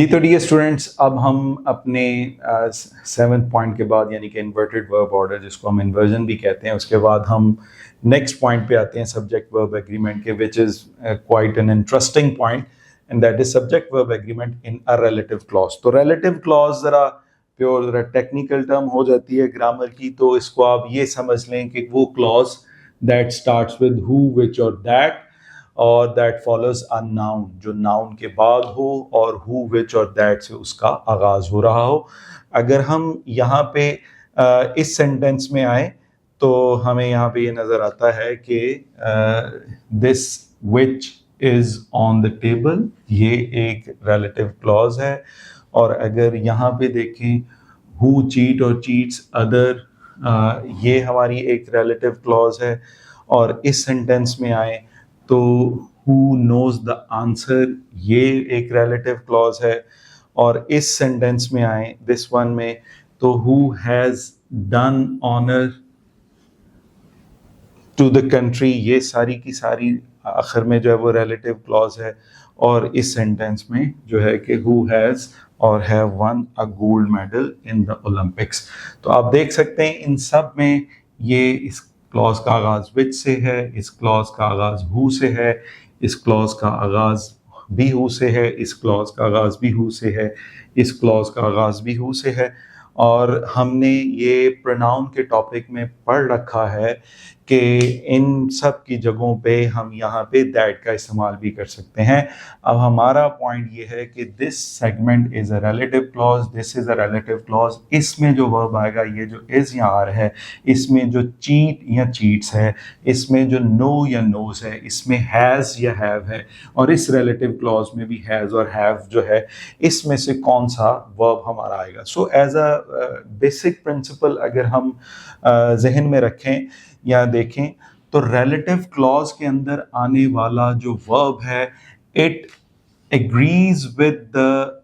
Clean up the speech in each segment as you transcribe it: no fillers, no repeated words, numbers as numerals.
जी तो dear students, अब हम अपने 7th पॉइंट के बाद यानी कि इन्वर्टेड वर्ब ऑर्डर जिसको हम इन्वर्जन भी कहते हैं, उसके बाद हम नेक्स्ट पॉइंट पे आते हैं सब्जेक्ट वर्ब एग्रीमेंट के, which is quite an interesting point and that is subject verb agreement in a relative clause. तो रिलेटिव क्लॉज ज़रा प्योर ज़रा टेक्निकल टर्म हो जाती है ग्रामर की, तो इसको आप ये समझ लें कि वो clause that starts with who, which और दैट, और दैट फॉलोज अ नाउन, जो नाउन के बाद हो और हु, विच और दैट से उसका आगाज हो रहा हो। अगर हम यहाँ पे इस सेंटेंस में आए तो हमें यहाँ पे ये नज़र आता है कि this which is on the table, ये एक रिलेटिव क्लॉज है। और अगर यहाँ पे देखें हु चीट और चीट्स अदर, ये हमारी एक रिलेटिव क्लॉज है। और इस सेंटेंस में आए तो who knows the answer, ये एक रिलेटिव क्लॉज है। और इस सेंटेंस में आए दिस वन में तो who has done honor to the country, ये सारी की सारी आखिर में जो है वो रिलेटिव क्लॉज है। और इस सेंटेंस में जो है कि who has और have won a gold medal in the Olympics। तो आप देख सकते हैं इन सब में ये इस क्लॉज का आगाज विच से है, इस क्लॉज का आगाज हु से है, इस क्लॉज का आगाज भी हु से है, इस क्लॉज का आगाज भी हु से है, इस क्लॉज का आगाज भी हु से है। और हमने ये प्रोनाउन के टॉपिक में पढ़ रखा है कि इन सब की जगहों पे हम यहाँ पे दैट का इस्तेमाल भी कर सकते हैं। अब हमारा पॉइंट ये है कि this segment is a relative clause, this is a relative clause. इसमें जो वर्ब आएगा, ये जो इज़ या आर है, इसमें जो चीट या चीट्स है, इसमें जो नो या नोज है, इसमें हैज़ या हैव है, और इस रिलेटिव क्लॉज में भी हैज़ और हैव जो है, इसमें से कौन सा वर्ब हमारा आएगा। So as a basic principle अगर हम जहन में रखें या देखें तो रिलेटिव क्लॉज के अंदर आने वाला जो वर्ब है, it agrees with the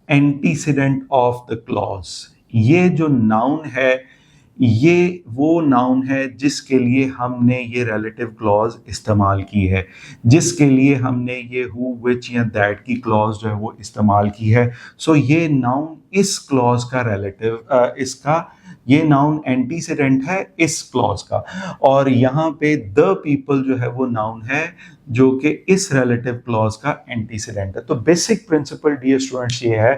antecedent of the clause. ये जो नाउन है, ये वो नाउन है जिसके लिए हमने ये रिलेटिव क्लॉज इस्तेमाल की है, जिसके लिए हमने ये हु, विच या दैट की क्लॉज जो है वो इस्तेमाल की है। सो ये नाउन इस क्लॉज का रिलेटिव, इसका ये नाउन एंटीसीडेंट है इस क्लॉज का। और यहाँ पे द पीपल जो है वो नाउन है जो कि इस रिलेटिव क्लॉज का एंटीसीडेंट है। तो बेसिक प्रिंसिपल डियर स्टूडेंट्स ये है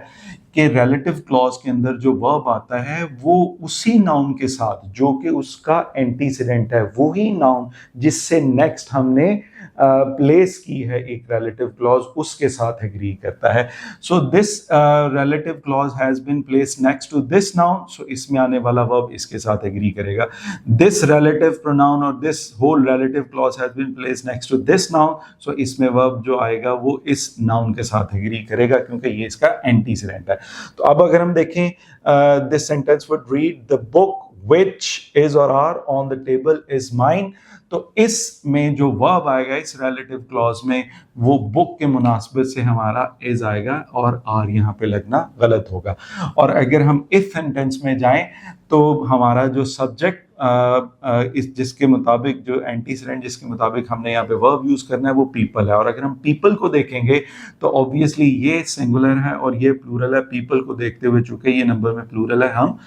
कि रिलेटिव क्लॉज के अंदर जो वर्ब आता है वो उसी नाउन के साथ जो कि उसका एंटीसीडेंट है, वही नाउन जिससे नेक्स्ट हमने प्लेस की है एक रिलेटिव क्लॉज, उसके साथ एग्री करता है। So this relative clause has been placed next to this noun, so इसमें आने वाला वर्ब इसके साथ एग्री करेगा। दिस रिलेटिव प्रोनाउन और this whole relative clause has been placed next to this noun, so इसमें वर्ब जो आएगा वो इस नाउन के साथ एग्री करेगा क्योंकि ये इसका एंटीसीडेंट है। तो अब अगर हम देखें this sentence would read the book which is or are on the table is mine, तो इसमें जो वर्ब आएगा इस रिलेटिव क्लॉज में वो बुक के मुनासिबत से हमारा इज आएगा और आर यहाँ पे लगना गलत होगा। और अगर हम इस सेंटेंस में जाएं तो हमारा जो सब्जेक्ट इस जिसके मुताबिक जो एंटीसीडेंट जिसके मुताबिक हमने यहाँ पे वर्ब यूज़ करना है वो पीपल है। और अगर हम पीपल को देखेंगे तो ऑब्वियसली ये सिंगुलर है और ये प्लूरल है। पीपल को देखते हुए चूंकि ये नंबर में प्लूरल है, हम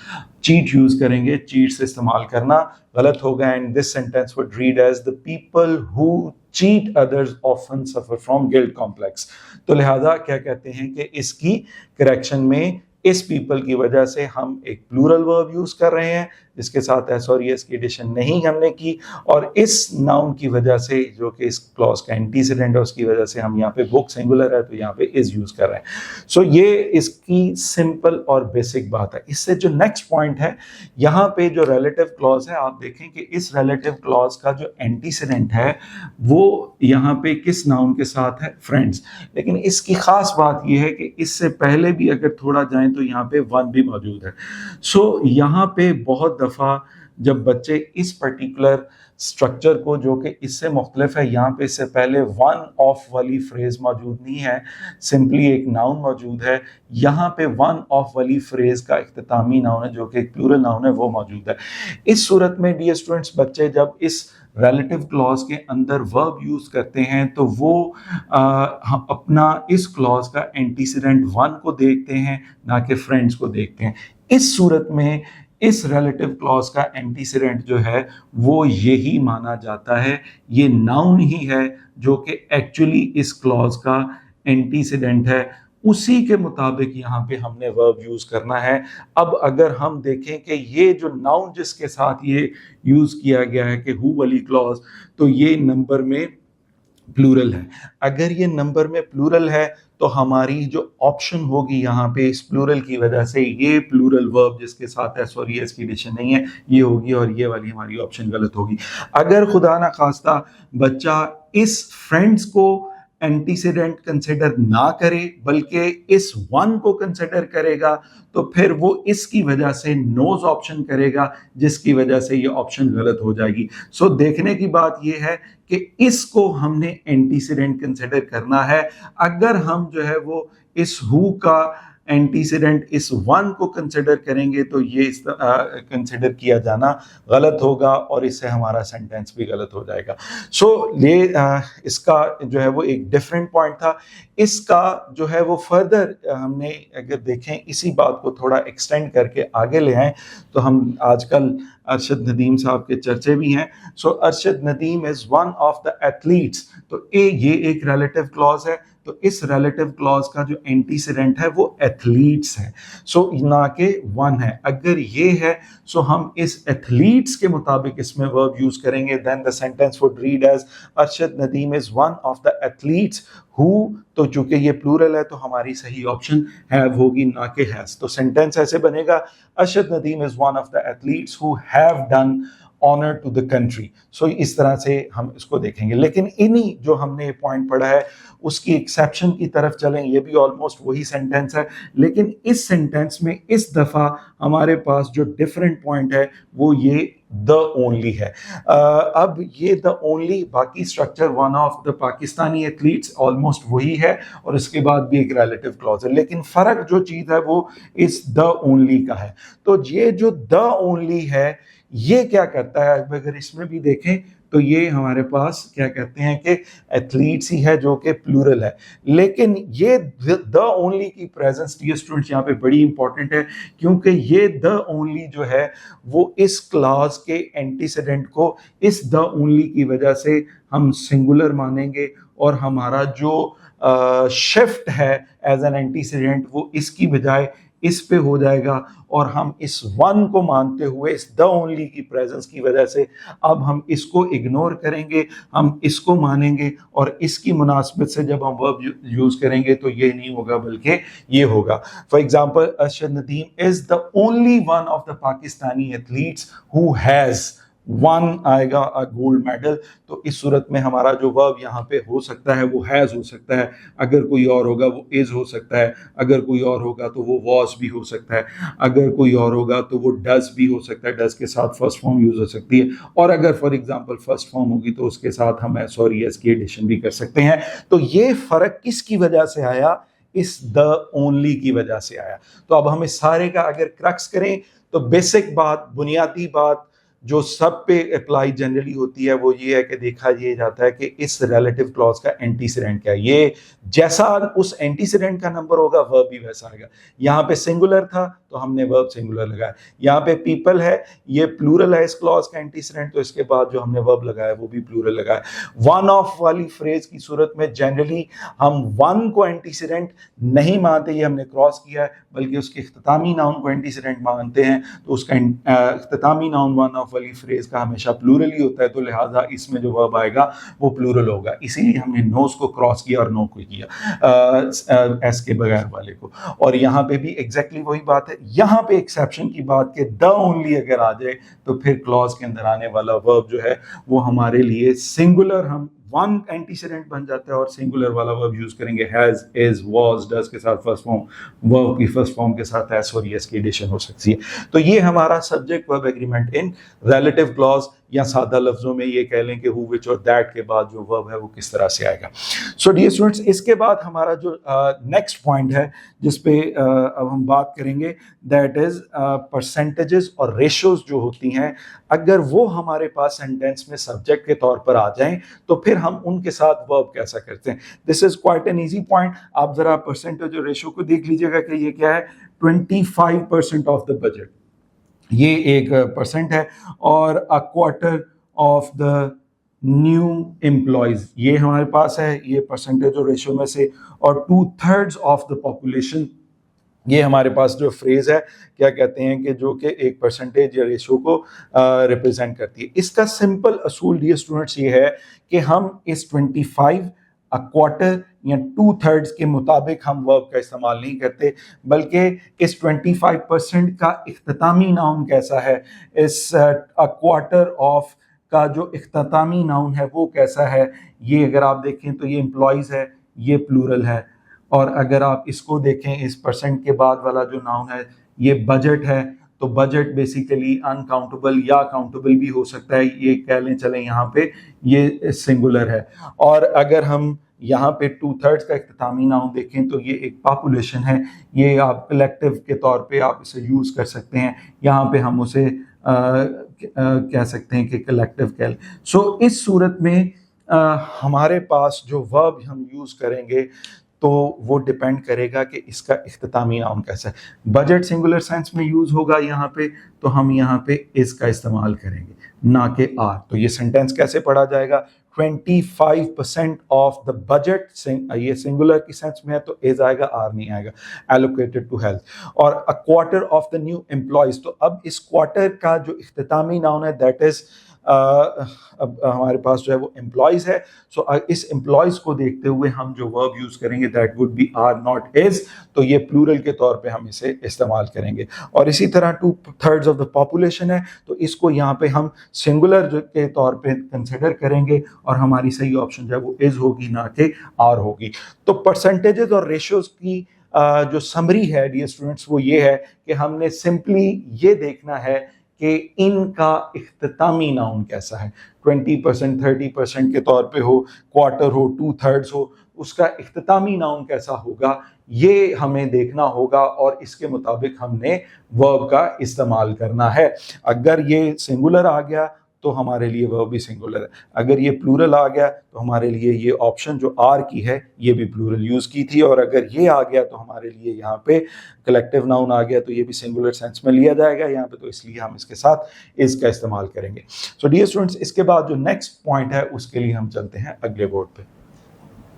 चीट यूज़ करेंगे, चीट से इस्तेमाल करना गलत होगा। And this sentence would read as the people who cheat others often suffer from guilt complex. तो लिहाजा क्या कहते हैं कि इसकी करेक्शन में इस पीपल की वजह से हम एक प्लूरल वर्ब यूज कर रहे हैं जिसके साथ एस और एस की एडिशन नहीं हमने की, और इस नाउन की वजह से जो कि इस क्लॉज का एंटीसीडेंट है उसकी वजह से हम यहाँ पे बुक सिंगुलर है तो यहाँ पे इज यूज कर रहे हैं। सो ये इसकी सिंपल और बेसिक बात है। इससे जो नेक्स्ट पॉइंट है, यहाँ पे जो रिलेटिव क्लॉज है, आप देखें कि इस रिलेटिव क्लॉज का जो एंटीसीडेंट है वो यहाँ पे किस नाउन के साथ है, फ्रेंड्स। लेकिन इसकी खास बात यह है कि इससे पहले भी अगर थोड़ा जाएं तो यहाँ पे वन भी मौजूद है। सो यहाँ पे बहुत दफ़ा जब बच्चे इस पर्टिकुलर स्ट्रक्चर को, जो कि इससे मुख्तलिफ है, यहाँ पे इससे पहले वन ऑफ वाली फ्रेज मौजूद नहीं है, सिंपली एक नाउन मौजूद है, यहाँ पे वन ऑफ वाली फ्रेज का इख्तितामी नाउन है जो कि एक प्लूरल नाउन है वो मौजूद है। इस सूरत में डियर स्टूडेंट्स, बच्चे जब इस रिलेटिव क्लॉज के अंदर वर्ब यूज करते हैं तो वो हम अपना इस क्लॉज का एंटीसीडेंट वन को देखते हैं, ना कि फ्रेंड्स को देखते हैं। इस सूरत में इस रिलेटिव क्लॉज का एंटीसीडेंट जो है वो यही माना जाता है, ये नाउन ही है जो कि एक्चुअली इस क्लॉज का एंटीसीडेंट है, उसी के मुताबिक यहाँ पे हमने वर्ब यूज करना है। अब अगर हम देखें कि ये जो नाउन जिसके साथ ये यूज किया गया है कि हु वाली क्लॉज, तो ये नंबर में प्लूरल है। अगर ये नंबर में प्लूरल है तो हमारी जो ऑप्शन होगी यहाँ पे इस प्लूरल की वजह से, ये प्लूरल वर्ब जिसके साथ है, सॉरी इसकी एडिशन नहीं है, ये होगी और ये वाली हमारी ऑप्शन गलत होगी। अगर खुदा ना खास्ता बच्चा इस फ्रेंड्स को एंटीसीडेंट कंसिडर ना करे बल्कि इस वन को कंसिडर करेगा तो फिर वो इसकी वजह से नोज ऑप्शन करेगा, जिसकी वजह से ये ऑप्शन गलत हो जाएगी। सो देखने की बात ये है कि इसको हमने एंटीसीडेंट कंसिडर करना है। अगर हम जो है वो इस हु का एंटीसीडेंट इस वन को कंसिडर करेंगे तो ये कंसिडर किया जाना गलत होगा और इससे हमारा सेंटेंस भी गलत हो जाएगा। सो ये इसका जो है वो एक डिफरेंट पॉइंट था। इसका जो है वो फर्दर हमने अगर देखें, इसी बात को थोड़ा एक्सटेंड करके आगे ले आए तो हम आजकल अरशद नदीम साहब के चर्चे भी हैं। So Arshad Nadeem is one of the athletes, तो ये एक रिलेटिव क्लॉज है, तो इस रिलेटिव क्लॉज का जो एंटीसीडेंट है वो एथलीट्स है, सो ना के वन है। अगर ये है सो हम इस एथलीट्स के मुताबिक इसमें वर्ब यूज करेंगे, then the sentence would read as Arshad Nadeem is one of the athletes who, तो चूंकि ये प्लूरल है तो हमारी सही ऑप्शन हैव होगी, ना कि हैज। तो सेंटेंस ऐसे बनेगा, Arshad Nadeem is one of the athletes who have done honour to the country. So इस तरह से हम इसको देखेंगे। लेकिन इन्हीं जो हमने पॉइंट पढ़ा है उसकी एक्सेप्शन की तरफ चलें, ये भी ऑलमोस्ट वही सेंटेंस है, लेकिन इस सेंटेंस में इस दफा हमारे पास जो डिफरेंट पॉइंट है वो ये द ओनली है। अब ये द ओनली, बाकी structure one of the Pakistani athletes almost वही है और इसके बाद भी एक रिलेटिव क्लॉज है, लेकिन फर्क जो चीज है वो इस द ओनली का है। तो ये जो द ओनली है ये क्या करता है, अगर इसमें भी देखें तो ये हमारे पास क्या कहते हैं कि एथलीट्स ही है जो कि प्लूरल है, लेकिन ये द ओनली की प्रेजेंस डियर स्टूडेंट्स यहाँ पे बड़ी इंपॉर्टेंट है, क्योंकि ये द ओनली जो है वो इस क्लास के एंटीसीडेंट को इस द ओनली की वजह से हम सिंगुलर मानेंगे और हमारा जो शिफ्ट है एज एन एंटीसीडेंट वो इसकी बजाय इस पे हो जाएगा और हम इस वन को मानते हुए इस द ओनली की प्रेजेंस की वजह से अब हम इसको इग्नोर करेंगे, हम इसको मानेंगे और इसकी मुनासबत से जब हम वर्ब यूज करेंगे तो ये नहीं होगा बल्कि ये होगा। For example, Arshad Nadeem is the only one of the Pakistani athletes who has one आएगा अ गोल्ड मेडल। तो इस सूरत में हमारा जो वर्ब यहाँ पे हो सकता है वो हैज हो सकता है, अगर कोई और होगा वो इज हो सकता है, अगर कोई और होगा तो वो वॉज भी हो सकता है, अगर कोई और होगा तो वो डज भी हो सकता है, डज के साथ फर्स्ट फॉर्म यूज हो सकती है, और अगर फॉर एग्जांपल फर्स्ट फॉर्म होगी तो उसके साथ हम सॉरी एस की एडिशन भी कर सकते हैं। तो ये फर्क किसकी वजह से आया, इस द ओनली की वजह से आया। तो अब हम इस सारे का अगर क्रक्स करें तो बेसिक बात, बुनियादी बात जो सब पे अप्लाई जनरली होती है वो ये है कि देखा ये जाता है कि इस रिलेटिव क्लॉज का एंटीसीडेंट क्या है, ये जैसा उस एंटीसीडेंट का नंबर होगा वर्ब भी वैसा आएगा। यहाँ पे सिंगुलर था तो हमने वर्ब सिंगुलर लगाया, यहाँ पे पीपल है ये प्लूरल है इस क्लॉज का एंटीसीडेंट, तो इसके बाद जो हमने वर्ब लगाया वो भी प्लूरल लगाया। वन ऑफ वाली फ्रेज की सूरत में जनरली हम वन को एंटीसीडेंट नहीं मानते, ये हमने क्रॉस किया है, बल्कि उसके इख्तितामी नाउन को एंटीसीडेंट मानते हैं। तो उसका इख्तितामी नाउन वन ऑफ वाली फ्रेज का हमेशा प्लूरल ही होता है, तो लिहाजा इसमें जो वर्ब आएगा वो प्लूरल होगा, इसीलिए हमने नोस को क्रॉस किया और नो को किया एस के बगैर वाले को। और यहाँ पे भी एग्जैक्टली वही बात है, यहाँ पे एक्सेप्शन की बात के द ओनली अगर आ जाए तो फिर क्लॉज के अंदर आने वाला वर्ब जो है वो हमारे लिए सिंगुलर हम वन एंटीसीडेंट बन जाता है और सिंगुलर वाला वर्ब यूज करेंगे हैज, इज, वाज, डज के साथ फर्स्ट फॉर्म, वर्ब की फर्स्ट फॉर्म के साथ एस और यस की एडिशन हो सकती है। तो ये हमारा subject verb agreement in relative clause, या सादा लफ्जों में ये कह लें कि हु, विच और दैट के बाद जो वर्ब है वो किस तरह से आएगा। सो डियर स्टूडेंट्स, इसके बाद हमारा जो नेक्स्ट पॉइंट है जिस पे अब हम बात करेंगे, दैट इज परसेंटेजेस और रेशियोज जो होती हैं, अगर वो हमारे पास सेंटेंस में सब्जेक्ट के तौर पर आ जाएं तो फिर हम उनके साथ वर्ब कैसा करते हैं। This is quite an easy point. आप जरा परसेंटेज और रेशियो को देख लीजिएगा कि ये क्या है, 25% ऑफ द बजट, ये एक परसेंट है, और a quarter of the new employees ये हमारे पास है, ये परसेंटेज और रेशियो में से, और 2/3 ऑफ द पॉपुलेशन, ये हमारे पास जो फ्रेज है क्या कहते हैं कि जो कि एक परसेंटेज या रेशियो को रिप्रेजेंट करती है। इसका सिंपल असूल डियर स्टूडेंट्स ये है कि हम इस 25, अ क्वार्टर या 2/3 के मुताबिक हम वर्ब का इस्तेमाल नहीं करते, बल्कि इस 25% का इख्तितामी नाउन कैसा है, इस अ क्वार्टर ऑफ का जो इख्तितामी नाउन है वो कैसा है, ये अगर आप देखें तो ये एम्प्लॉयज है, ये प्लूरल है, और अगर आप इसको देखें इस परसेंट के बाद वाला जो नाउन है ये बजट है, तो बजट बेसिकली अनकाउंटेबल या काउंटेबल भी हो सकता है, ये कह लें चलें यहाँ पे ये सिंगुलर है। और अगर हम यहाँ पे 2/3 का इख्तितामी नाउन देखें तो ये एक पॉपुलेशन है, ये आप कलेक्टिव के तौर पे आप इसे यूज़ कर सकते हैं, यहाँ पे हम उसे कह सकते हैं कि कलेक्टिव कह लें। सो इस सूरत में हमारे पास जो वर्ब हम यूज़ करेंगे तो वो डिपेंड करेगा कि इसका इख्तितामी नाउन कैसा है। बजट सिंगुलर सेंस में यूज होगा यहाँ पे, तो हम यहाँ पे इस का इस्तेमाल करेंगे, ना कि आर। तो ये सेंटेंस कैसे पढ़ा जाएगा, 25% ऑफ द बजट, ये सिंगुलर की सेंस में है तो इज आएगा, आर नहीं आएगा, एलोकेटेड टू हेल्थ। और a quarter of the new employees, तो अब इस क्वार्टर का जो इख्तितामी नाउन है दैट इज अब हमारे पास जो है वो एम्प्लॉयज है। सो इस एम्प्लॉयज को देखते हुए हम जो वर्ब यूज करेंगे that would be are not is, तो ये प्लूरल के तौर पे हम इसे इस्तेमाल करेंगे। और इसी तरह 2/3 ऑफ द पॉपुलेशन है तो इसको यहाँ पे हम सिंगुलर के तौर पे कंसिडर करेंगे और हमारी सही ऑप्शन जो है वो इज होगी, ना कि आर होगी। तो परसेंटेजेस और रेशियोज की जो समरी है डियर स्टूडेंट्स वो ये है कि हमने सिंपली ये देखना है कि इनका इख्तितामी नाउन कैसा है, 20%, 30% के तौर पे हो, क्वार्टर हो, 2/3 हो, उसका इख्तितामी नाउन कैसा होगा ये हमें देखना होगा और इसके मुताबिक हमने वर्ब का इस्तेमाल करना है। अगर ये सिंगुलर आ गया तो हमारे लिए वर्ब भी सिंगुलर है, अगर ये प्लूरल आ गया तो हमारे लिए ये ऑप्शन जो आर की है ये भी प्लूरल यूज की थी, और अगर ये आ गया तो हमारे लिए यहाँ पे कलेक्टिव नाउन आ गया तो ये भी सिंगुलर सेंस में लिया जाएगा यहाँ पे, तो इसलिए हम इसके साथ इसका इस्तेमाल करेंगे। सो डियर स्टूडेंट्स, इसके बाद जो नेक्स्ट पॉइंट है उसके लिए हम चलते हैं अगले बोर्ड पे।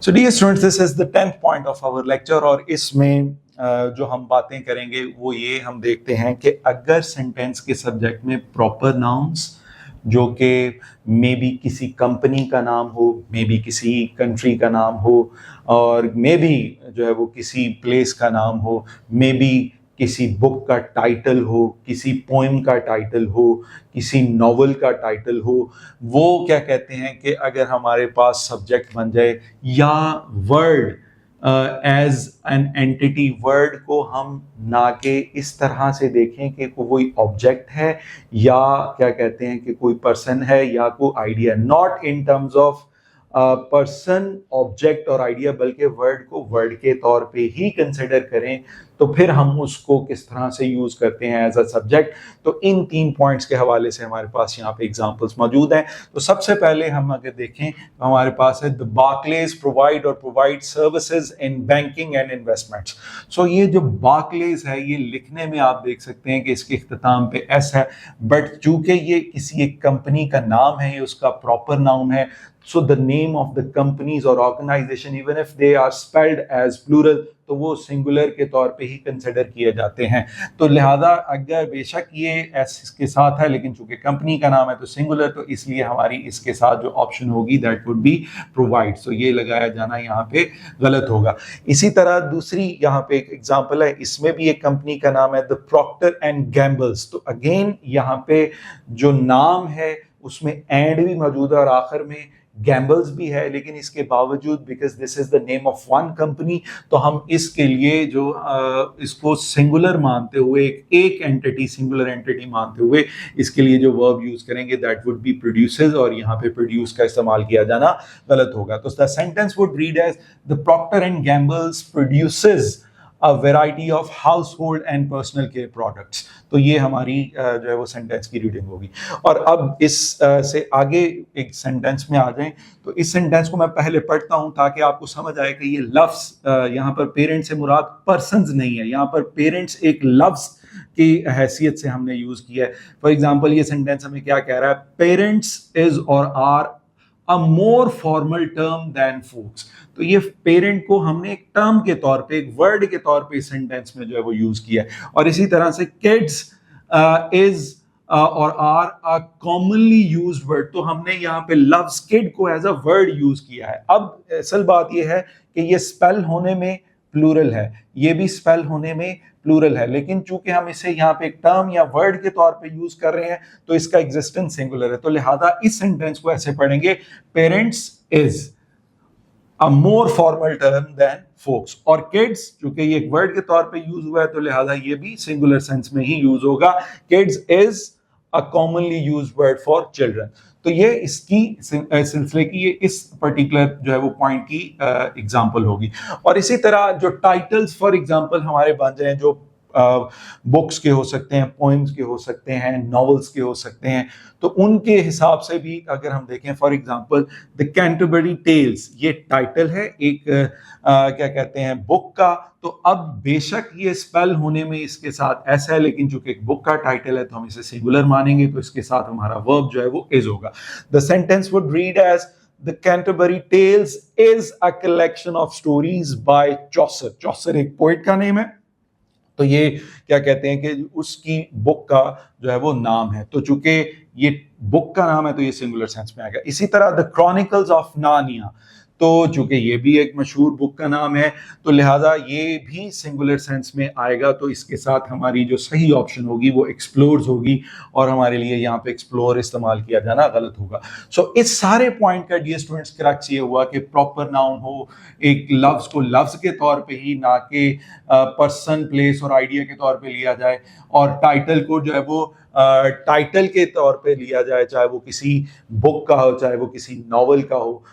So dear students, this is the 10th point of our lecture, और इसमें जो हम बातें करेंगे वो ये हम देखते हैं कि अगर सेंटेंस के सब्जेक्ट में प्रॉपर नाउन्स जो कि मे बी किसी कंपनी का नाम हो, मे बी किसी कंट्री का नाम हो, और मे बी जो है वो किसी प्लेस का नाम हो, मे बी किसी बुक का टाइटल हो, किसी पोएम का टाइटल हो, किसी नॉवल का टाइटल हो, वो क्या कहते हैं कि अगर हमारे पास सब्जेक्ट बन जाए, या word as an entity, word को हम ना के इस तरह से देखें कि कोई ऑब्जेक्ट है या क्या कहते हैं कि कोई पर्सन है या कोई idea, not in terms of person, object और आइडिया, बल्कि वर्ड को वर्ड के तौर पे ही कंसिडर करें, तो फिर हम उसको किस तरह से यूज करते हैं एज अ सब्जेक्ट। तो इन 3 पॉइंट्स के हवाले से हमारे पास यहाँ पे एग्जांपल्स मौजूद हैं। तो सबसे पहले हम अगर देखें तो हमारे पास है द बार्कलेज प्रोवाइड और provide services in banking and investments. So ये जो बार्कलेज है ये लिखने में आप देख सकते हैं कि इसके इख्तिताम पे एस है, बट चूंकि ये किसी एक कंपनी का नाम है, ये उसका प्रॉपर नाउन है, so the name of the companies or organization even if they are spelled as plural तो वो सिंगुलर के तौर पे ही कंसिडर किए जाते हैं। तो लिहाजा अगर बेशक ये एस इसके साथ है लेकिन चूंकि कंपनी का नाम है तो सिंगुलर, तो इसलिए हमारी इसके साथ जो ऑप्शन होगी दैट वुड बी प्रोवाइड। सो ये लगाया जाना यहाँ पे गलत होगा। इसी तरह दूसरी यहाँ पे एक एग्जांपल है, इसमें भी एक कंपनी का नाम है द प्रॉक्टर एंड गैम्बल्स। तो अगेन यहाँ पे जो नाम है उसमें एंड भी मौजूद है और आखिर में गैम्बल्स भी है, लेकिन इसके बावजूद because this is the name of one company, तो हम इसके लिए जो इसको सिंगुलर मानते हुए, एक एंटिटी, सिंगुलर एंटिटी मानते हुए इसके लिए जो वर्ब यूज करेंगे दैट वुड बी प्रोड्यूसेस, और यहाँ पे प्रोड्यूस का इस्तेमाल किया जाना गलत होगा। तो the sentence would read as the Procter and Gamble's produces a variety of household and personal care products। तो ये हमारी जो है वो सेंटेंस की रीडिंग होगी। और अब इस से आगे एक सेंटेंस में आ जाएं, तो इस सेंटेंस को मैं पहले पढ़ता हूं ताकि आपको समझ आए कि ये लफ्ज यहाँ पर पेरेंट से मुराद पर्सन्स नहीं है, यहाँ पर पेरेंट्स एक लफ्ज की हैसियत से हमने यूज किया है। फॉर एग्जाम्पल ये सेंटेंस हमें क्या कह रहा है, parents is or are a more formal term than folks. तो ये पेरेंट को हमने एक टर्म के तौर पे, एक वर्ड के तौर पे इस सेंटेंस में जो है वो यूज किया है। और इसी तरह से kids is or are a commonly used word, तो हमने यहाँ पे लव्स किड को एज अ वर्ड यूज किया है। अब असल बात यह है कि ये स्पेल होने में प्लूरल है, ये भी स्पेल होने में प्लूरल है, लेकिन चूंकि हम इसे यहाँ पे एक टर्म या वर्ड के तौर पे यूज कर रहे हैं तो इसका एग्जिस्टेंस सिंगुलर है। तो लिहाजा इस सेंटेंस को ऐसे पढ़ेंगे, parents is a more formal term than folks. और किड्स चूंकि ये एक वर्ड के तौर पे यूज हुआ है तो लिहाजा ये भी सिंगुलर सेंस में ही यूज होगा, kids is a commonly used word for children. तो ये इसकी सिलसिले की ये इस पर्टिकुलर जो है वो पॉइंट की एग्जांपल होगी। और इसी तरह जो टाइटल्स फॉर एग्जांपल हमारे बन जाए, जो बुक्स के हो सकते हैं, पोएम्स के हो सकते हैं, नॉवेल्स के हो सकते हैं, तो उनके हिसाब से भी अगर हम देखें, for example the Canterbury Tales, ये टाइटल है एक क्या कहते हैं बुक का। तो अब बेशक ये स्पेल होने में इसके साथ ऐसा है, लेकिन चूंकि एक बुक का टाइटल है तो हम इसे सिंगुलर मानेंगे, तो इसके साथ हमारा वर्ब जो है वो इज होगा। The sentence would read as The Canterbury Tales is a collection of stories by Chaucer। Chaucer एक पोइट का नेम है, तो ये क्या कहते हैं कि उसकी बुक का जो है वो नाम है। तो चूंकि ये बुक का नाम है तो ये सिंगुलर सेंस में आएगा। इसी तरह द क्रॉनिकल्स ऑफ नानिया, तो चूंकि ये भी एक मशहूर बुक का नाम है तो लिहाजा ये भी सिंगुलर सेंस में आएगा। तो इसके साथ हमारी जो सही ऑप्शन होगी वो एक्सप्लोर्स होगी, और हमारे लिए यहाँ पे एक्सप्लोर इस्तेमाल किया जाना गलत होगा। सो इस सारे पॉइंट का डियर स्टूडेंट्स क्रक्स ये हुआ कि प्रॉपर नाउन हो, एक लफ्ज को लफ्ज के तौर पे ही, ना कि पर्सन, प्लेस और आइडिया के तौर पे लिया जाए, और टाइटल को जो है वो टाइटल के तौर पे लिया जाए, चाहे वो किसी बुक का हो, चाहे वो किसी नॉवल का हो,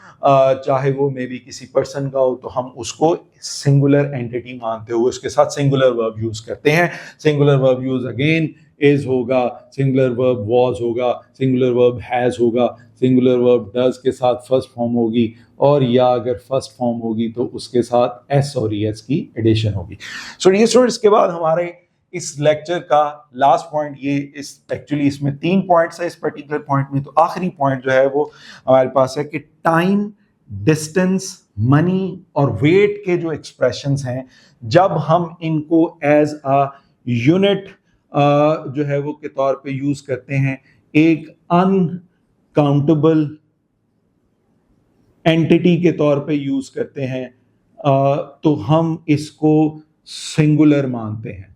चाहे वो मे बी किसी पर्सन का हो, तो हम उसको सिंगुलर एंटिटी मानते हुए उसके साथ सिंगुलर वर्ब यूज करते हैं। Singular verb use again is होगा, सिंगुलर वर्ब वाज होगा, सिंगुलर वर्ब हैज होगा, सिंगुलर वर्ब डज के साथ फर्स्ट फॉर्म होगी, और या अगर फर्स्ट फॉर्म होगी तो उसके साथ एस और एस की एडिशन होगी। सो ये स्टूडेंट्स के बाद हमारे इस लेक्चर का लास्ट पॉइंट, ये इस एक्चुअली इसमें 3 पॉइंट्स है इस पर्टिकुलर पॉइंट में, तो आखिरी पॉइंट जो है वो हमारे पास है कि टाइम, डिस्टेंस, मनी और वेट के जो एक्सप्रेशंस हैं, जब हम इनको एज अ यूनिट जो है वो के तौर पे यूज करते हैं, एक अनकाउंटेबल एंटिटी के तौर पे यूज करते हैं, तो हम इसको सिंगुलर मानते हैं,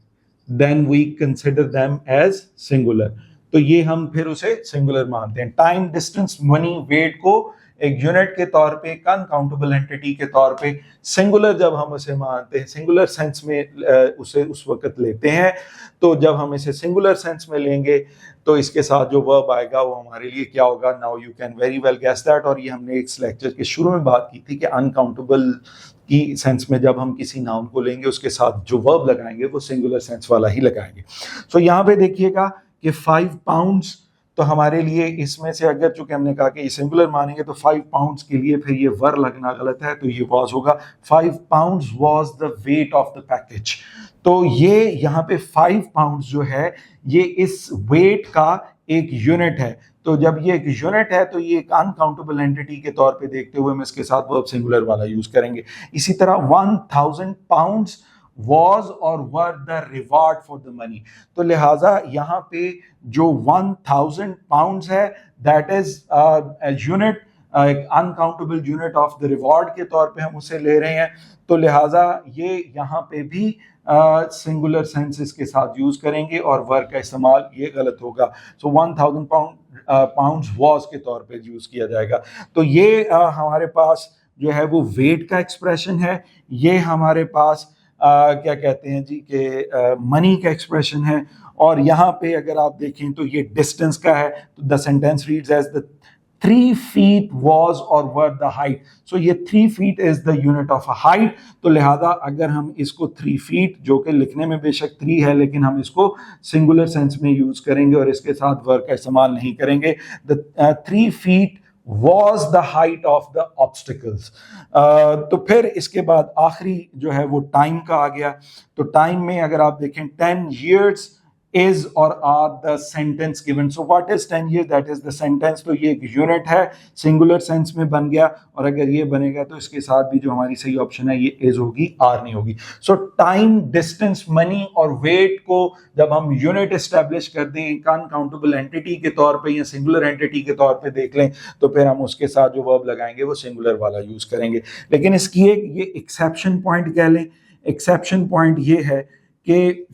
then we consider them as singular। तो ये हम फिर उसे सिंगुलर मानते हैं। टाइम, डिस्टेंस, मनी, वेट को एक यूनिट के तौर पे, एक अनकाउंटेबल एंटिटी के तौर पे सिंगुलर जब हम उसे मानते हैं, सिंगुलर सेंस में उसे उस वक्त लेते हैं। तो जब हम इसे सिंगुलर सेंस में लेंगे तो इसके साथ जो वर्ब आएगा वो हमारे लिए क्या होगा, now you can very well guess that. और ये हमने इस लेक्चर के शुरू में बात की थी कि अनकाउंटेबल की सेंस में जब हम किसी नाउन को लेंगे उसके साथ जो वर्ब लगाएंगे वो सिंगुलर सेंस वाला ही लगाएंगे। सो यहाँ पे देखिएगा कि 5 पाउंड्स, तो हमारे लिए इसमें से अगर चूंकि हमने कहा कि ये सिंगुलर मानेंगे तो 5 पाउंड्स के लिए फिर ये वर लगना गलत है, तो ये वॉज होगा। 5 pounds was the weight of the package. तो ये यहाँ पे 5 पाउंड्स जो है ये इस वेट का एक यूनिट है। तो जब ये एक यूनिट है तो ये एक अनकाउंटेबल एंटिटी के तौर पे देखते हुए हम इसके साथ वर्ब सिंगुलर वाला यूज करेंगे। इसी तरह 1000 pounds was or were the reward for the money। तो लिहाजा यहाँ पे जो 1000 पाउंड्स है दैट इज यूनिट, एक uncountable unit of the reward के तौर पे हम उसे ले रहे हैं। तो लिहाजा ये यहाँ पे भी सिंगुलर सेंसेस के साथ यूज करेंगे और वर्ब का इस्तेमाल ये गलत होगा। सो 1000 पाउंड पाउंड्स वॉज के तौर पे यूज किया जाएगा। तो ये हमारे पास जो है वो वेट का एक्सप्रेशन है, ये हमारे पास क्या कहते हैं जी कि मनी का एक्सप्रेशन है, और यहाँ पे अगर आप देखें तो ये डिस्टेंस का है। तो the sentence reads as the 3 feet was or were the height. So ये 3 feet is the unit of a height. तो लिहाजा अगर हम इसको 3 feet, जो कि लिखने में बेशक 3 है लेकिन हम इसको सिंगुलर सेंस में यूज करेंगे और इसके साथ वर्ड का इस्तेमाल नहीं करेंगे। The 3 feet was the height of the obstacles. तो फिर इसके बाद आखिरी जो है वो टाइम का आ गया। तो टाइम में अगर आप देखें 10 years is or are the sentence given. So what is 10 years? That is the sentence. तो ये एक यूनिट है, सिंगुलर सेंस में बन गया, और अगर ये बनेगा तो इसके साथ भी जो हमारी सही ऑप्शन है ये इज होगी, आर नहीं होगी। सो टाइम, डिस्टेंस, मनी और वेट को जब हम यूनिट एस्टेब्लिश कर दें एक अनकाउंटेबल एंटिटी के तौर पे या सिंगुलर एंटिटी के तौर पे देख लें, तो फिर हम उसके साथ जो वर्ब लगाएंगे वो सिंगुलर वाला यूज करेंगे। लेकिन इसकी एक ये एक्सेप्शन पॉइंट कह लें। एक्सेप्शन पॉइंट ये है कि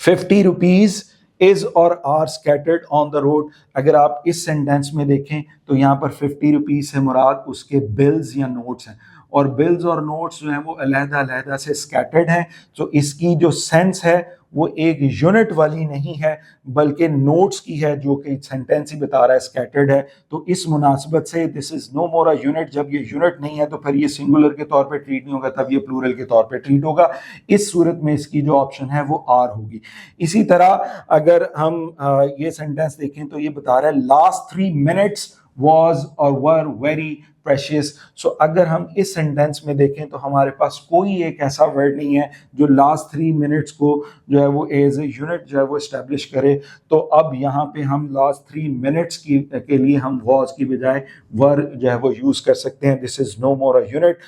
50 rupees is or are scattered on the road. अगर आप इस सेंटेंस में देखें तो यहाँ पर 50 रुपीज से मुराद उसके बिल्स या नोट्स हैं, और बिल्स और नोट्स जो हैं वो अलहदा से स्कैटर्ड हैं। तो इसकी जो सेंस है वो एक यूनिट वाली नहीं है बल्कि नोट्स की है, जो कि सेंटेंस ही बता रहा है स्कैटर्ड है। तो इस मुनासबत से this is no more a unit. जब ये यूनिट नहीं है तो फिर ये सिंगुलर के तौर पे ट्रीट नहीं होगा, तब ये प्लूरल के तौर पे ट्रीट होगा। इस सूरत में इसकी जो ऑप्शन है वो आर होगी। इसी तरह अगर हम ये सेंटेंस देखें तो ये बता रहा है last 3 minutes was or were very precious. So अगर हम इस सेंटेंस में देखें तो हमारे पास कोई एक ऐसा वर्ड नहीं है जो लास्ट 3 minutes को जो है वो एज ए यूनिट जो है वो एस्टेब्लिश करे। तो अब यहाँ पे हम लास्ट 3 minutes के लिए हम was की बजाय वर जो है वो यूज कर सकते हैं। This is no more a unit.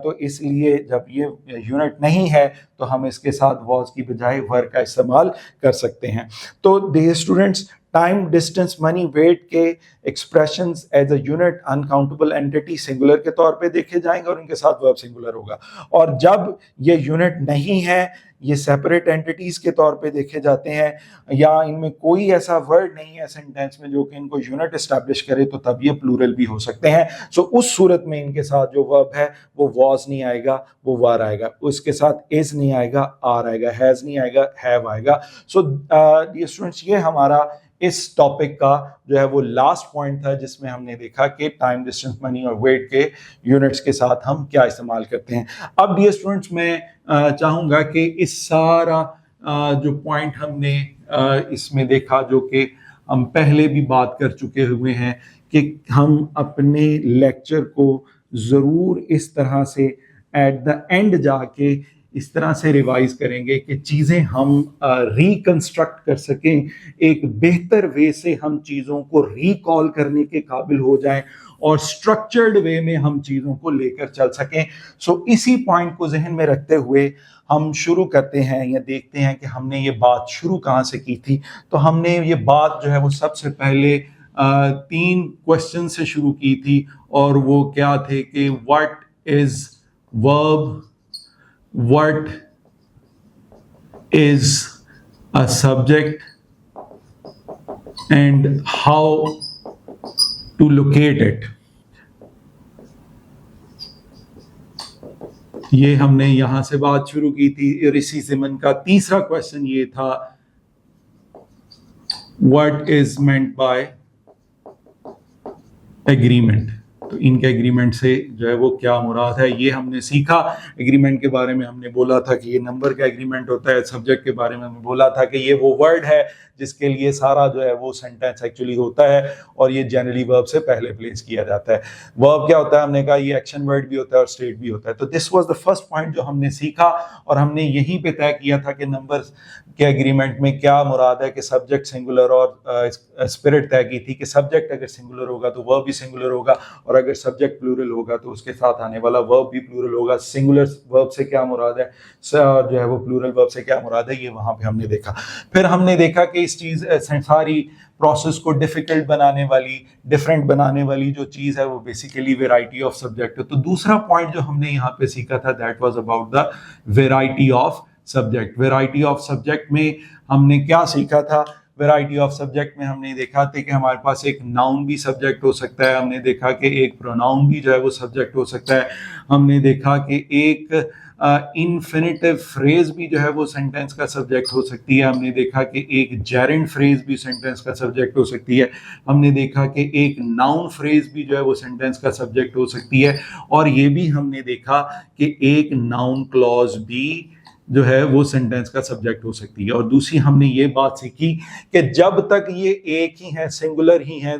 तो इसलिए जब ये यूनिट नहीं है तो हम इसके साथ was की बजाय वर का इस्तेमाल कर सकते हैं। तो dear students, time, distance, money, weight के expressions as a unit uncountable entity singular के तौर पे देखे जाएंगे और इनके साथ वर्ब सिंगुलर होगा। और जब ये यूनिट नहीं है, ये सेपरेट एंटिटीज के तौर पे देखे जाते हैं या इनमें कोई ऐसा वर्ड नहीं है सेंटेंस में जो कि इनको यूनिट एस्टैब्लिश करे, तो तब ये प्लूरल भी हो सकते हैं। सो उस सूरत में इनके साथ जो वर्ब है वो वॉज नहीं आएगा, वो वार आएगा। उसके साथ इज नहीं आएगा, आर आएगा। हैज नहीं आएगा, हैव आएगा। सो ये स्टूडेंट्स, ये हमारा इस टॉपिक का जो है वो लास्ट पॉइंट था जिसमें हमने देखा कि टाइम, डिस्टेंस, मनी और वेट के यूनिट्स के साथ हम क्या इस्तेमाल करते हैं। अब ये स्टूडेंट्स, मैं चाहूँगा कि इस सारा जो पॉइंट हमने इसमें देखा, जो कि हम पहले भी बात कर चुके हुए हैं, कि हम अपने लेक्चर को ज़रूर इस तरह से एट द एंड जाके इस तरह से रिवाइज करेंगे कि चीज़ें हम रिकंस्ट्रक्ट कर सकें, एक बेहतर वे से हम चीज़ों को रिकॉल करने के काबिल हो जाएं और स्ट्रक्चर्ड वे में हम चीज़ों को लेकर चल सकें। सो इसी पॉइंट को जहन में रखते हुए हम शुरू करते हैं या देखते हैं कि हमने ये बात शुरू कहाँ से की थी। तो हमने ये बात जो है वो सबसे पहले 3 क्वेश्चन से शुरू की थी, और वो क्या थे कि what is verb, what is a subject, and how to locate it। ये हमने यहां से बात शुरू की थी। और इसी ज़िमन का तीसरा क्वेश्चन ये था, what is meant by agreement। तो इनके एग्रीमेंट से जो है वो क्या मुराद है, ये हमने सीखा। एग्रीमेंट के बारे में हमने बोला था कि ये नंबर का एग्रीमेंट होता है। सब्जेक्ट के बारे में हमने बोला था कि ये वो वर्ड है जिसके लिए सारा जो है वो सेंटेंस एक्चुअली होता है, और ये जनरली वर्ब से पहले प्लेस किया जाता है। वर्ब क्या होता है, हमने कहा ये एक्शन वर्ड भी होता है और स्टेट भी होता है। तो this was the first point जो हमने सीखा, और हमने यहीं पे तय किया था कि नंबर के एग्रीमेंट में क्या मुराद है, कि सब्जेक्ट सिंगुलर, और स्पिरिट तय की थी कि सब्जेक्ट अगर सिंगुलर होगा तो वर्ब भी सिंगुलर होगा, और अगर सब्जेक्ट प्लूरल होगा तो उसके साथ आने वाला वर्ब भी प्लूरल होगा। सिंगुलर वर्ब से क्या मुराद है, जो है वो प्लूरल वर्ब से क्या मुराद है, ये वहां पे हमने देखा। फिर हमने देखा कि इस चीज सारी प्रोसेस को डिफिकल्ट बनाने वाली, डिफरेंट बनाने वाली जो चीज है वो बेसिकली वेराइटी ऑफ सब्जेक्ट है। तो दूसरा पॉइंट जो हमने यहाँ पे सीखा था, that was about the variety of subject. Variety of subject में हमने क्या सीखा था, वैरायटी ऑफ सब्जेक्ट में हमने देखा था कि हमारे पास एक नाउन भी सब्जेक्ट हो सकता है, हमने देखा कि एक प्रोनाउन भी जो है वो सब्जेक्ट हो सकता है, हमने देखा कि एक इन्फिनिटिव फ्रेज भी जो है वो सेंटेंस का सब्जेक्ट हो सकती है, हमने देखा कि एक जेरेंड फ्रेज भी सेंटेंस का सब्जेक्ट हो सकती है, हमने देखा कि एक नाउन फ्रेज भी जो है वो सेंटेंस का सब्जेक्ट हो सकती है, और ये भी हमने देखा कि एक नाउन क्लॉज भी जो है वो सेंटेंस का सब्जेक्ट हो सकती है। और दूसरी हमने ये बात सीखी कि जब तक ये एक ही है, सिंगुलर ही है,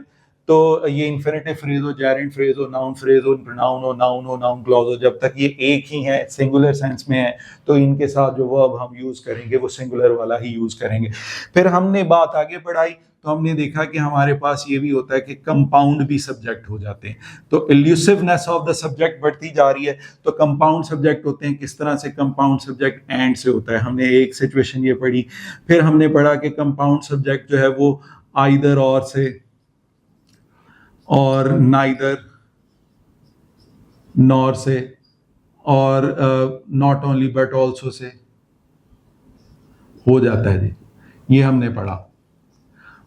तो ये इन्फिनिटिव फ्रेज हो, जेरेंड फ्रेज हो, नाउन फ्रेज हो, प्रोनाउन हो, नाउन क्लॉज हो, जब तक ये एक ही है, सिंगुलर सेंस में है, तो इनके साथ जो वर्ब हम यूज करेंगे वो सिंगुलर वाला ही यूज करेंगे। फिर हमने बात आगे बढ़ाई तो हमने देखा कि हमारे पास ये भी होता है कि कंपाउंड भी सब्जेक्ट हो जाते हैं, तो इल्यूसिवनेस ऑफ द सब्जेक्ट बढ़ती जा रही है। तो कंपाउंड सब्जेक्ट होते हैं, किस तरह से कंपाउंड सब्जेक्ट एंड से होता है, हमने एक सिचुएशन ये पढ़ी। फिर हमने पढ़ा कि कंपाउंड सब्जेक्ट जो है वो आइदर और से, और नाइदर, नॉर से, और not only but also say हो जाता है जी, ये हमने पढ़ा।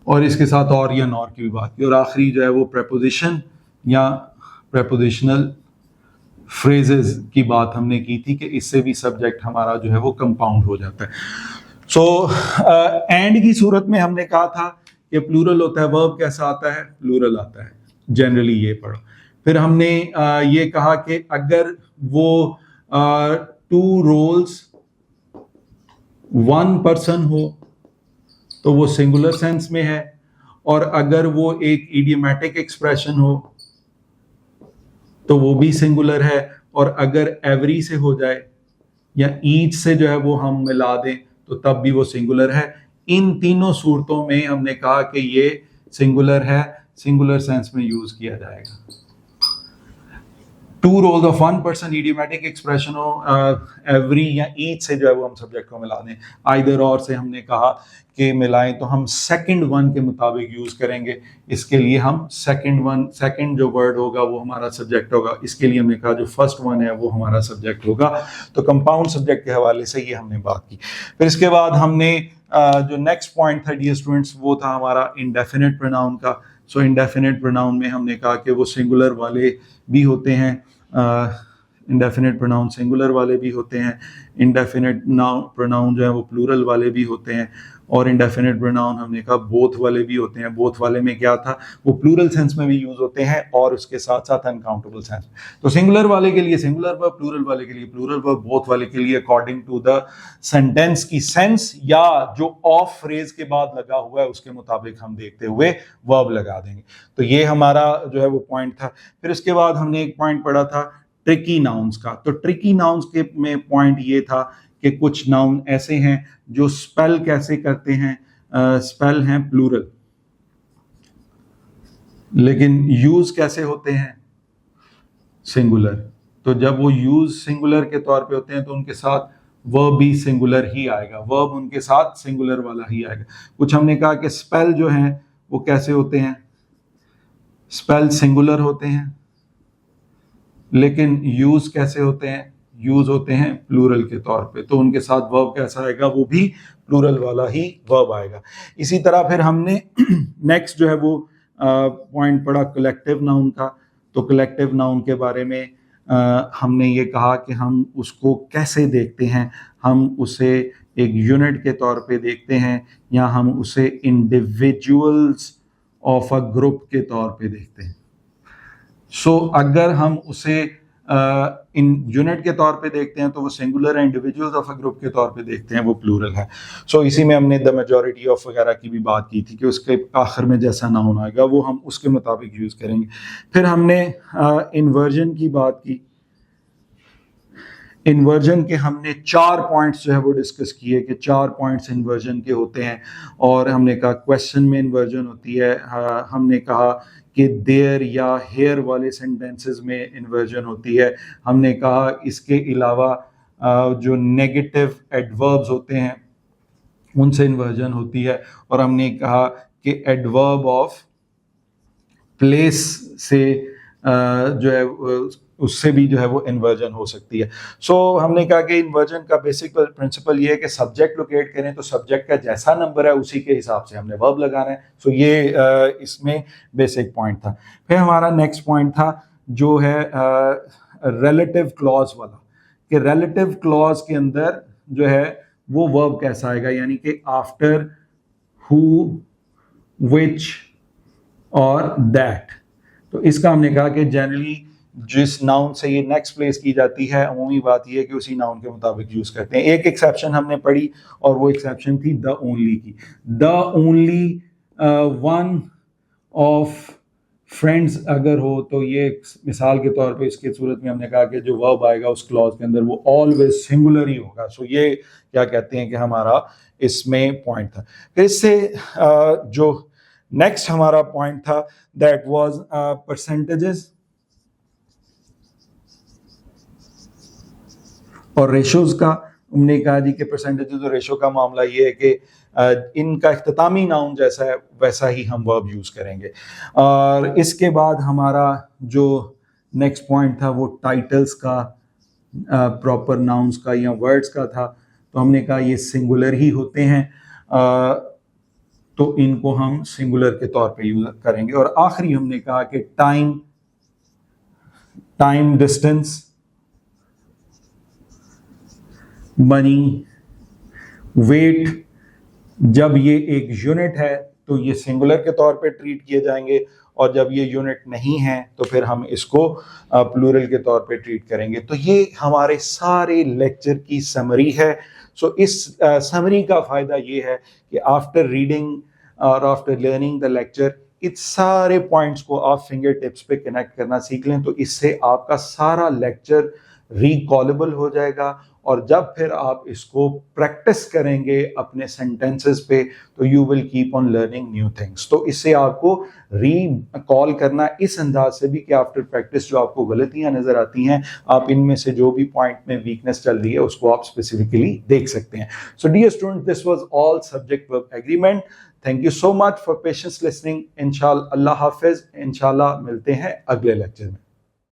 और इसके साथ और या नॉर की भी बात की। और आखिरी जो है वो प्रेपोजिशन या प्रेपोजिशनल फ्रेजेस की बात हमने की थी कि इससे भी सब्जेक्ट हमारा जो है वो कंपाउंड हो जाता है। सो एंड की सूरत में हमने कहा था कि प्लूरल होता है, वर्ब कैसा आता है, प्लूरल आता है, जनरली ये पढ़ो। फिर हमने ये कहा कि अगर वो 2 रोल्स 1 पर्सन हो तो वो सिंगुलर सेंस में है, और अगर वो एक इडियोमैटिक एक्सप्रेशन हो तो वो भी सिंगुलर है, और अगर एवरी से हो जाए या ईच से जो है वो हम मिला दें तो तब भी वो सिंगुलर है। इन तीनों सूरतों में हमने कहा कि ये सिंगुलर है, सिंगुलर सेंस में यूज किया जाएगा। 2 roles of 1 person, idiomatic expression हो, एवरी या ईच से जो है वो हम सब्जेक्ट को मिला दें। आइदर और से हमने कहा कि मिलाएं तो हम सेकंड वन के मुताबिक यूज करेंगे, इसके लिए हम सेकंड जो वर्ड होगा वो हमारा सब्जेक्ट होगा, इसके लिए हमने कहा जो फर्स्ट वन है वो हमारा सब्जेक्ट होगा। तो कंपाउंड सब्जेक्ट के हवाले से ये हमने बात की। फिर इसके बाद हमने जो नेक्स्ट पॉइंट था डियर स्टूडेंट्स वो था हमारा इंडेफिनिट प्रोनाउन का। सो इंडेफिनिट प्रोनाउन में हमने कहा कि वो सिंगुलर वाले भी होते हैं, इंडेफिनिट प्रोनाउन सिंगुलर वाले भी होते हैं, इंडेफिनिट प्रोनाउन जो है वो प्लूरल वाले भी होते हैं, और इंडेफिनिट प्रोनाउन हमने कहा बोथ वाले भी होते हैं। बोथ वाले में क्या था, वो प्लूरल सेंस में भी यूज होते हैं और उसके साथ साथ अनकाउंटेबल सेंस। तो सिंगुलर वाले के लिए सिंगुलर वर्ब, प्लूरल वाले के लिए प्लूरल वर्ब, बोथ वाले के लिए अकॉर्डिंग टू द सेंटेंस की सेंस या जो ऑफ फ्रेज के बाद लगा हुआ है उसके मुताबिक हम देखते हुए वर्ब लगा देंगे। तो ये हमारा जो है वो पॉइंट था। फिर इसके बाद हमने एक पॉइंट पढ़ा था ट्रिकी नाउन्स का। तो ट्रिकी नाउन्स के में पॉइंट ये था कि कुछ नाउन ऐसे हैं जो स्पेल कैसे करते हैं, स्पेल हैं प्लूरल, लेकिन यूज कैसे होते हैं, सिंगुलर। तो जब वो यूज सिंगुलर के तौर पे होते हैं तो उनके साथ वर्ब भी सिंगुलर ही आएगा, वर्ब उनके साथ सिंगुलर वाला ही आएगा। कुछ हमने कहा कि स्पेल जो हैं वो कैसे होते हैं, स्पेल सिंगुलर होते हैं, लेकिन यूज कैसे होते हैं, यूज होते हैं प्लूरल के तौर पे, तो उनके साथ वर्ब कैसा आएगा, वो भी प्लूरल वाला ही वर्ब आएगा। इसी तरह फिर हमने नेक्स्ट जो है वो पॉइंट पढ़ा कलेक्टिव नाउन का। तो कलेक्टिव नाउन के बारे में हमने ये कहा कि हम उसको कैसे देखते हैं, हम उसे एक यूनिट के तौर पे देखते हैं या हम उसे इंडिविजुअल्स ऑफ अ ग्रुप के तौर पे देखते हैं। सो अगर हम उसे इन यूनिट के तौर पे देखते हैं तो वो सिंगुलर है, इंडिविजुअल्स ऑफ अ ग्रुप के तौर पे देखते हैं वो प्लूरल है। सो इसी में हमने द मेजॉरिटी ऑफ वगैरह की भी बात की थी कि उसके आखिर में जैसा नाउन आएगा वो हम उसके मुताबिक यूज करेंगे। फिर हमने इन्वर्जन की बात की। इन्वर्जन के हमने 4 पॉइंट्स जो है वो डिस्कस किए कि 4 पॉइंट्स इन्वर्जन के होते हैं, और हमने कहा क्वेश्चन में इन्वर्जन होती है, हमने कहा कि देयर या हेयर वाले सेंटेंसेस में इन्वर्जन होती है, हमने कहा इसके अलावा जो नेगेटिव एडवर्ब्स होते हैं उनसे इन्वर्जन होती है, और हमने कहा कि एडवर्ब ऑफ प्लेस से जो है उससे भी जो है वो इन्वर्जन हो सकती है। सो हमने कहा कि इन्वर्जन का बेसिक प्रिंसिपल ये है कि सब्जेक्ट लोकेट करें तो सब्जेक्ट का जैसा नंबर है उसी के हिसाब से हमने वर्ब लगाना है। सो ये इसमें बेसिक पॉइंट था। फिर हमारा नेक्स्ट पॉइंट था जो है रिलेटिव क्लॉज वाला, कि रिलेटिव क्लॉज के अंदर जो है वो वर्ब कैसा आएगा, यानी कि आफ्टर, हु, विच और दैट। तो इसका हमने कहा कि जनरली जिस नाउन से ये नेक्स्ट प्लेस की जाती है अमूमी बात यह है कि उसी नाउन के मुताबिक यूज करते हैं। एक एक्सेप्शन हमने पढ़ी और वो एक्सेप्शन थी द ओनली की। The only one of friends अगर हो तो ये मिसाल के तौर पे इसके सूरत में हमने कहा कि जो वर्ब आएगा उस क्लॉज के अंदर वो ऑलवेज सिंगुलर ही होगा। सो ये क्या कहते हैं कि हमारा इसमें पॉइंट था। फिर इससे जो नेक्स्ट हमारा पॉइंट था दैट वाज परसेंटेजेस और रेशोज का। हमने कहा जी कि परसेंटेजेस और रेशो का मामला ये है कि इनका इख्तितामी नाउन जैसा है वैसा ही हम वर्ब यूज करेंगे। और इसके बाद हमारा जो नेक्स्ट पॉइंट था वो टाइटल्स का, प्रॉपर नाउन्स का या वर्ड्स का था। तो हमने कहा ये सिंगुलर ही होते हैं, तो इनको हम सिंगुलर के तौर पे यूज करेंगे। और आखिरी हमने कहा कि time, time, distance, money, weight, जब ये एक यूनिट है तो ये सिंगुलर के तौर पे ट्रीट किए जाएंगे और जब ये यूनिट नहीं है तो फिर हम इसको प्लूरल के तौर पे ट्रीट करेंगे। तो ये हमारे सारे लेक्चर की समरी है। सो इस समरी का फ़ायदा ये है कि आफ्टर रीडिंग और आफ्टर लर्निंग द लेक्चर इस सारे पॉइंट्स को आप फिंगर टिप्स पे कनेक्ट करना सीख लें, तो इससे आपका सारा लेक्चर रिकॉलेबल हो जाएगा। और जब फिर आप इसको प्रैक्टिस करेंगे अपने सेंटेंसेस पे तो you will keep on learning new things. तो इससे आपको रिकॉल करना इस अंदाज से भी कि आफ्टर प्रैक्टिस जो आपको गलतियां नजर आती हैं आप इनमें से जो भी पॉइंट में वीकनेस चल रही है उसको आप स्पेसिफिकली देख सकते हैं। So dear student, this was all subject verb agreement. Thank you so much for patience listening. इंशाल्लाह, अल्लाह हाफिज। इंशाल्लाह मिलते हैं अगले लेक्चर में।